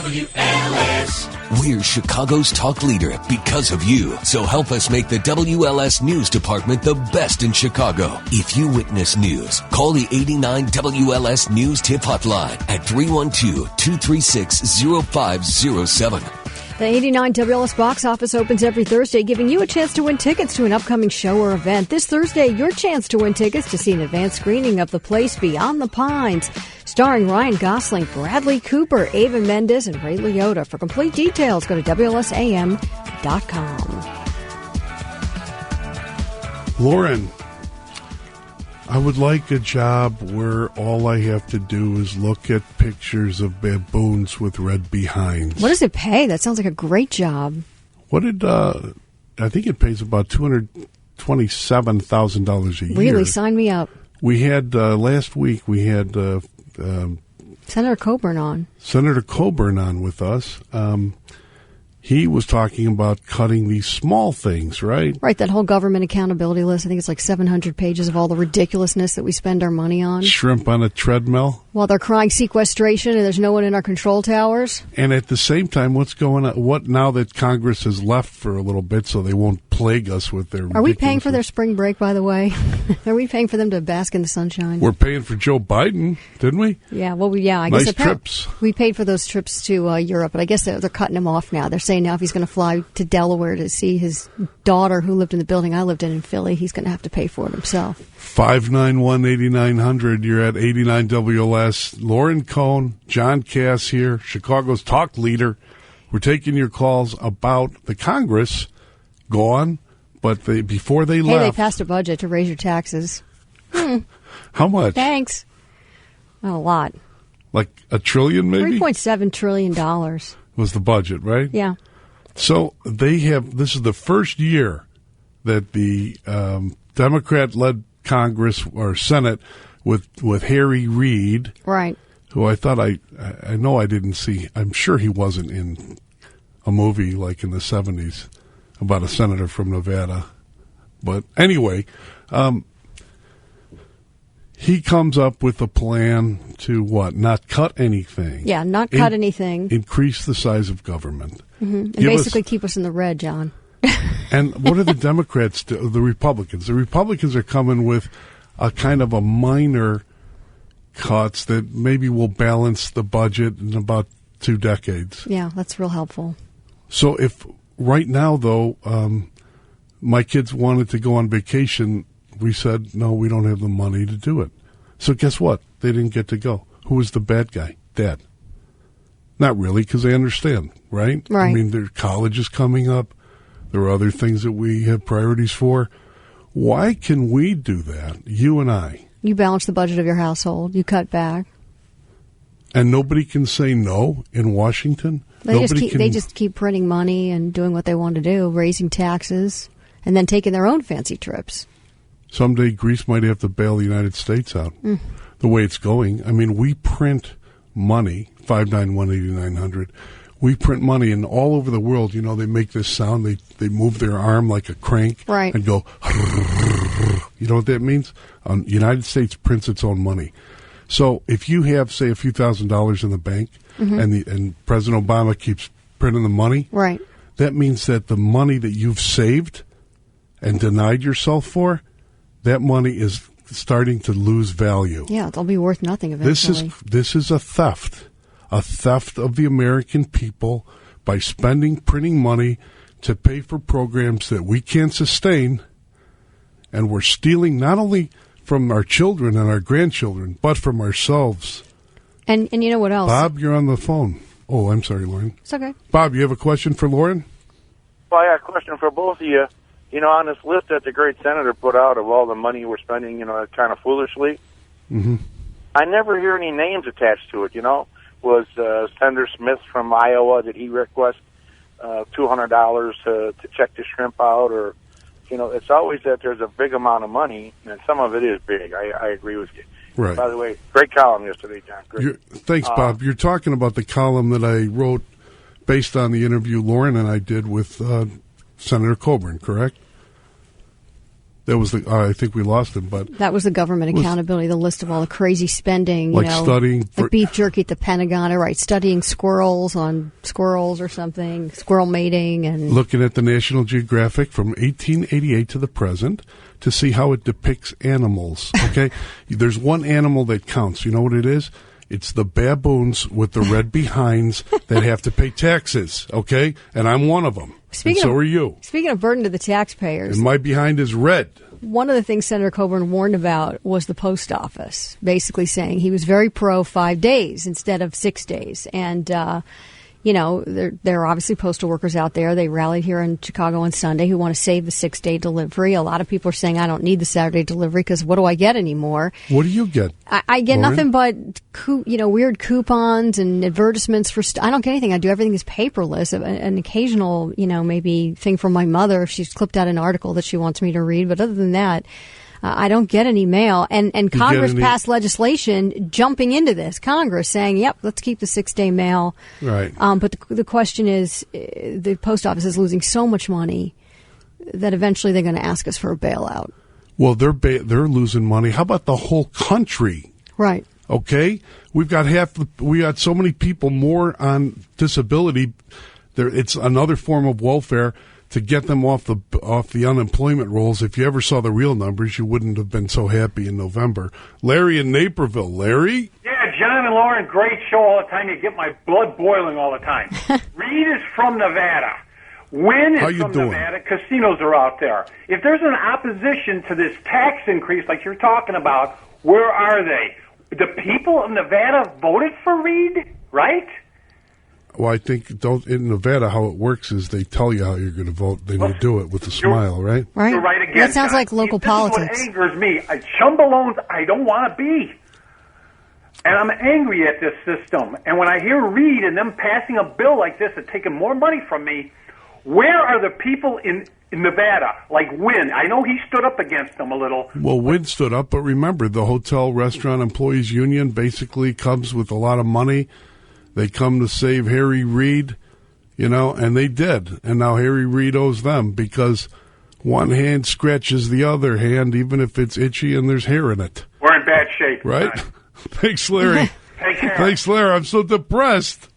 WLS. We're Chicago's talk leader because of you. So help us make the WLS News Department the best in Chicago. If you witness news, call the 89 WLS News Tip Hotline at 312-236-0507. The 89 WLS box office opens every Thursday, giving you a chance to win tickets to an upcoming show or event. This Thursday, your chance to win tickets to see an advanced screening of The Place Beyond the Pines, starring Ryan Gosling, Bradley Cooper, Ava Mendes, and Ray Liotta. For complete details, go to WLSAM.com. Lauren, I would like a job where all I have to do is look at pictures of baboons with red behinds. What does it pay? That sounds like a great job. What did, I think it pays about $227,000 a year. Really? Sign me up. We had, last week, we had Senator Coburn on. Senator Coburn on with us. He was talking about cutting these small things, right? Right, that whole government accountability list. I think it's like 700 pages of all the ridiculousness that we spend our money on. Shrimp on a treadmill. While they're crying sequestration and there's no one in our control towers. And at the same time, what's going on? What now that Congress has left for a little bit so they won't plague us with their Are we paying for their spring break, by the way? Are we paying for them to bask in the sunshine? We're paying for Joe Biden, didn't we? Yeah, well, I nice guess trips. We paid for those trips to Europe, but I guess they're cutting him off now. They're saying now if he's going to fly to Delaware to see his daughter who lived in the building I lived in Philly, he's going to have to pay for it himself. 591-8900. You're at 89 WLS. Lauren Cohn, John Cass here, Chicago's talk leader. We're taking your calls about the Congress gone, but before they left. Hey, they passed a budget to raise your taxes. How much? Thanks. Not a lot. Like $1 trillion, maybe? $3.7 trillion. Was the budget, right? Yeah. So this is the first year that the Democrat-led Congress or Senate with Harry Reid, right? Who I thought I know I didn't see. I'm sure he wasn't in a movie like in the 70s about a senator from Nevada. But anyway, he comes up with a plan to what? Not cut anything. Yeah, not cut anything. Increase the size of government. Mm-hmm. And basically keep us in the red, John. And what are the Democrats do? The Republicans? The Republicans are coming with a kind of a minor cuts that maybe will balance the budget in about 2 decades. Yeah, that's real helpful. So if right now, though, my kids wanted to go on vacation, we said, no, we don't have the money to do it. So guess what? They didn't get to go. Who was the bad guy? Dad. Not really, because they understand, right? Right. I mean, their college is coming up. There are other things that we have priorities for. Why can we do that, you and I? You balance the budget of your household. You cut back. And nobody can say no in Washington? They just keep printing money and doing what they want to do, raising taxes, and then taking their own fancy trips. Someday Greece might have to bail the United States out. The way it's going. I mean, we print money, 591-8900. We print money, and all over the world, you know, they make this sound. They move their arm like a crank and go, you know what that means? United States prints its own money. So if you have, say, a few $1,000s in the bank, and President Obama keeps printing the money, right? That means that the money that you've saved and denied yourself for, that money is starting to lose value. Yeah, it'll be worth nothing eventually. This is a theft of the American people by printing money to pay for programs that we can't sustain, and we're stealing not only from our children and our grandchildren, but from ourselves. And you know what else? Bob, you're on the phone. Oh, I'm sorry, Lauren. It's okay. Bob, you have a question for Lauren? Well, I got a question for both of you. You know, on this list that the great senator put out of all the money we're spending, you know, kind of foolishly, I never hear any names attached to it, you know. Was Senator Smith from Iowa, did he request $200 to check the shrimp out? Or, you know, it's always that there's a big amount of money, and some of it is big. I agree with you. Right. By the way, great column yesterday, John. Great. Thanks, Bob. You're talking about the column that I wrote based on the interview Lauren and I did with Senator Coburn, correct? That was I think we lost him, but that was the government accountability, the list of all the crazy spending, like studying like beef jerky at the Pentagon, right? Studying squirrels on squirrels or something, squirrel mating, and looking at the National Geographic from 1888 to the present to see how it depicts animals. Okay, there's one animal that counts. You know what it is? It's the baboons with the red behinds that have to pay taxes. Okay, and I'm one of them. So are you. Speaking of burden to the taxpayers. And my behind is red. One of the things Senator Coburn warned about was the post office, basically saying he was very pro 5 days instead of 6 days. And, there are obviously postal workers out there. They rallied here in Chicago on Sunday who want to save the 6-day delivery. A lot of people are saying, I don't need the Saturday delivery because what do I get anymore? What do you get? I get Lauren? nothing but, weird coupons and advertisements for I don't get anything. I do everything is paperless. An occasional, maybe thing from my mother if she's clipped out an article that she wants me to read. But other than that, I don't get any mail. And Congress passed legislation jumping into this. Congress saying, yep, let's keep the 6-day mail. Right. But the question is, the post office is losing so much money that eventually they're going to ask us for a bailout. Well, they're losing money. How about the whole country? Right. Okay? We got so many people more on disability. It's another form of welfare to get them off the unemployment rolls. If you ever saw the real numbers, you wouldn't have been so happy in November. Larry in Naperville. Larry? Yeah, John and Lauren, great show all the time. You get my blood boiling all the time. Reed is from Nevada. Wynn is from Nevada. Casinos are out there. If there's an opposition to this tax increase like you're talking about, where are they? The people of Nevada voted for Reed, right? Well, I think in Nevada how it works is they tell you how you're going to vote. Then you do it with a smile, right? Right. You're right again. That sounds like local politics. This is what angers me. Chumbalones, I don't want to be. And I'm angry at this system. And when I hear Reed and them passing a bill like this and taking more money from me, where are the people in Nevada? Like Wynn. I know he stood up against them a little. Well, Wynn stood up, but remember, the Hotel Restaurant Employees Union basically comes with a lot of money. They come to save Harry Reid, and they did. And now Harry Reid owes them because one hand scratches the other hand, even if it's itchy and there's hair in it. We're in bad shape. Right? Thanks, Larry. Take care. Thanks, Larry. I'm so depressed.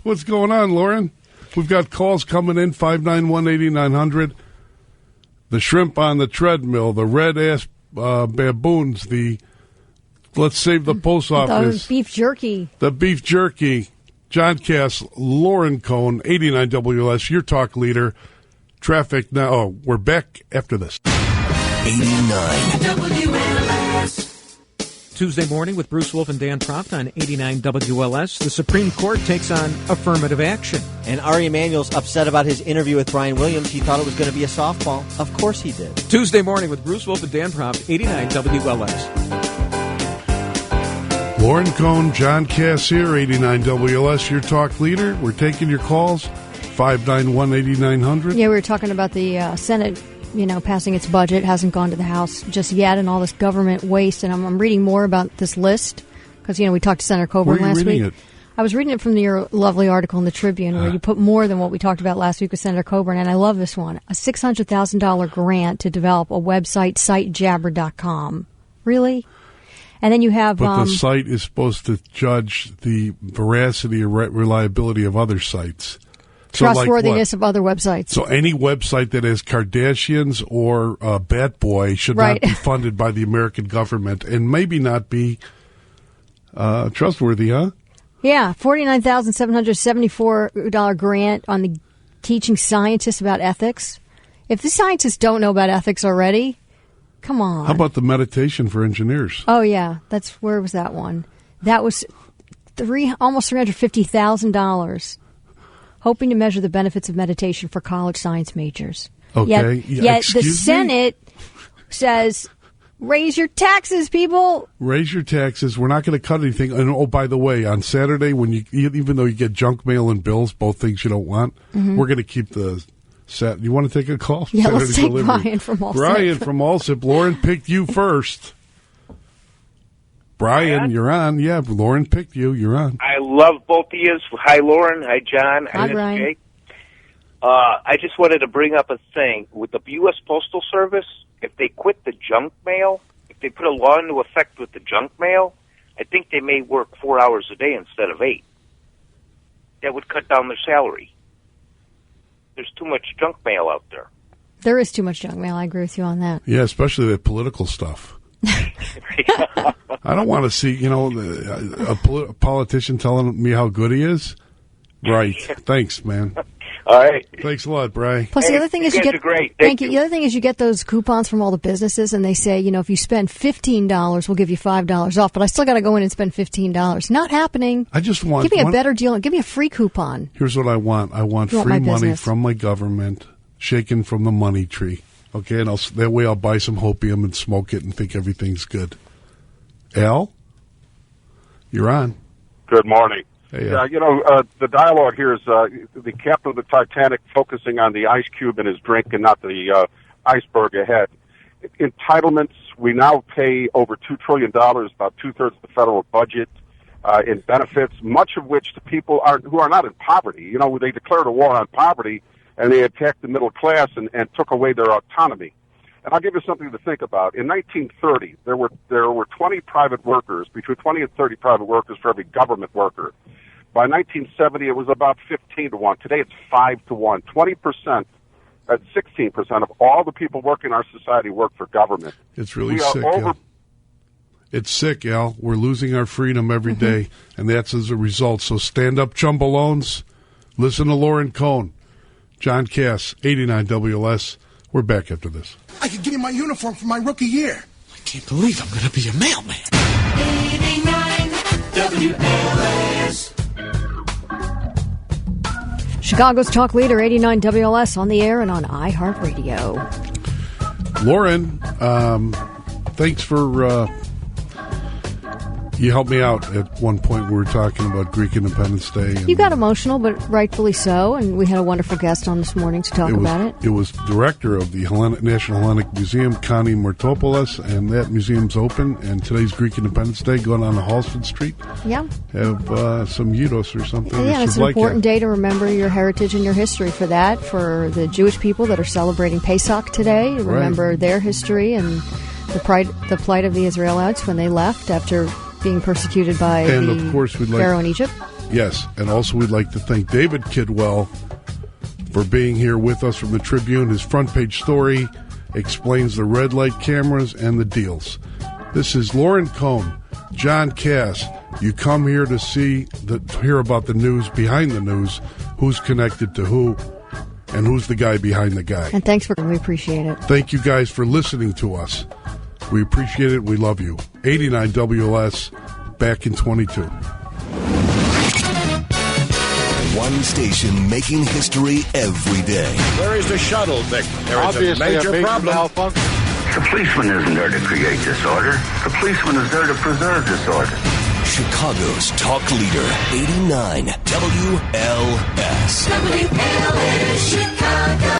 What's going on, Lauren? We've got calls coming in, 591-8900. The shrimp on the treadmill, the red-ass baboons, let's save the post office. The beef jerky. The beef jerky. John Cass, Lauren Cohn, 89 WLS, your talk leader. Traffic now. Oh, we're back after this. 89 WLS. Tuesday morning with Bruce Wolf and Dan Proft on 89 WLS. The Supreme Court takes on affirmative action. And Ari Emanuel's upset about his interview with Brian Williams. He thought it was going to be a softball. Of course he did. Tuesday morning with Bruce Wolf and Dan Proft, 89 WLS. Lauren Cohn, John Cass here, 89 WLS, your talk leader. We're taking your calls, 591-8900. Yeah, we were talking about the Senate, passing its budget. Hasn't gone to the House just yet, and all this government waste. And I'm reading more about this list because, we talked to Senator Coburn last week. It? I was reading it from your lovely article in the Tribune where you put more than what we talked about last week with Senator Coburn, and I love this one. A $600,000 grant to develop a website, sitejabber.com. Really? And then you have... But the site is supposed to judge the veracity or reliability of other sites. Trustworthiness of other websites. So any website that has Kardashians or Bat Boy should not be funded by the American government and maybe not be trustworthy, huh? Yeah, $49,774 grant on the teaching scientists about ethics. If the scientists don't know about ethics already... Come on. How about the meditation for engineers? Oh, yeah. Where was that one? That was almost $350,000, hoping to measure the benefits of meditation for college science majors. Okay. Yet the Senate says, raise your taxes, people. Raise your taxes. We're not going to cut anything. And, oh, by the way, on Saturday, even though you get junk mail and bills, both things you don't want, we're going to keep the... You want to take a call? Yeah, Saturday let's take delivery. Brian from Allsip. Brian from Allsip. Lauren picked you first. Brian, you're on. Yeah, Lauren picked you. You're on. I love both of you. Hi, Lauren. Hi, John. Hi, Brian. Jake. I just wanted to bring up a thing. With the U.S. Postal Service, if they quit the junk mail, if they put a law into effect with the junk mail, I think they may work 4 hours a day instead of 8. That would cut down their salary. There's too much junk mail out there. There is too much junk mail. I agree with you on that. Yeah, especially the political stuff. I don't want to see, a politician telling me how good he is. Right. Thanks, man. All right. Thanks a lot, Bri. Plus, the other thing is you get. Great. Thank you. The other thing is you get those coupons from all the businesses, and they say, if you spend $15, we'll give you $5 off. But I still got to go in and spend $15. Not happening. I just want. Give me a better deal and give me a free coupon. Here's what I want. I want free money from my government, shaken from the money tree. Okay, and that way I'll buy some opium and smoke it and think everything's good. Al, you're on. Good morning. Hey, the dialogue here is the captain of the Titanic focusing on the ice cube in his drink and not the iceberg ahead. Entitlements, we now pay over $2 trillion, about two-thirds of the federal budget, in benefits, much of which the people who are not in poverty. They declared a war on poverty, and they attacked the middle class and took away their autonomy. And I'll give you something to think about. In 1930, there were 20 private workers, between 20 and 30 private workers for every government worker. By 1970, it was about 15 to 1. Today, it's 5 to 1. 20%, that's 16% of all the people working in our society work for government. It's really sick, Al. It's sick, Al. We're losing our freedom every day, and that's as a result. So stand up, Chumbalones. Listen to Lauren Cohn. John Cass, 89 WLS. We're back after this. I could give you my uniform for my rookie year. I can't believe I'm going to be a mailman. 89 WLS. Chicago's talk leader, 89 WLS, on the air and on iHeartRadio. Lauren, thanks for... you helped me out at one point. We were talking about Greek Independence Day. And you got emotional, but rightfully so, and we had a wonderful guest on this morning to talk about it. It was director of the National Hellenic Museum, Connie Mortopoulos, and that museum's open, and today's Greek Independence Day, going on to Halsted Street. Yeah. Have some gyros or something. Yeah, it's an important day to remember your heritage and your history for that, for the Jewish people that are celebrating Pesach today, to remember their history and the plight of the Israelites when they left after being persecuted by Pharaoh in Egypt. Yes, and also we'd like to thank David Kidwell for being here with us from the Tribune. His front page story explains the red light cameras and the deals. This is Lauren Cohn, John Cass. You come here to hear about the news behind the news, who's connected to who, and who's the guy behind the guy. And thanks we appreciate it. Thank you guys for listening to us. We appreciate it. We love you. 89 WLS, back in 22. One station making history every day. Where is the shuttle, Vic? There is a major problem. The policeman isn't there to create disorder. The policeman is there to preserve disorder. Chicago's talk leader, 89 WLS. WLS Chicago.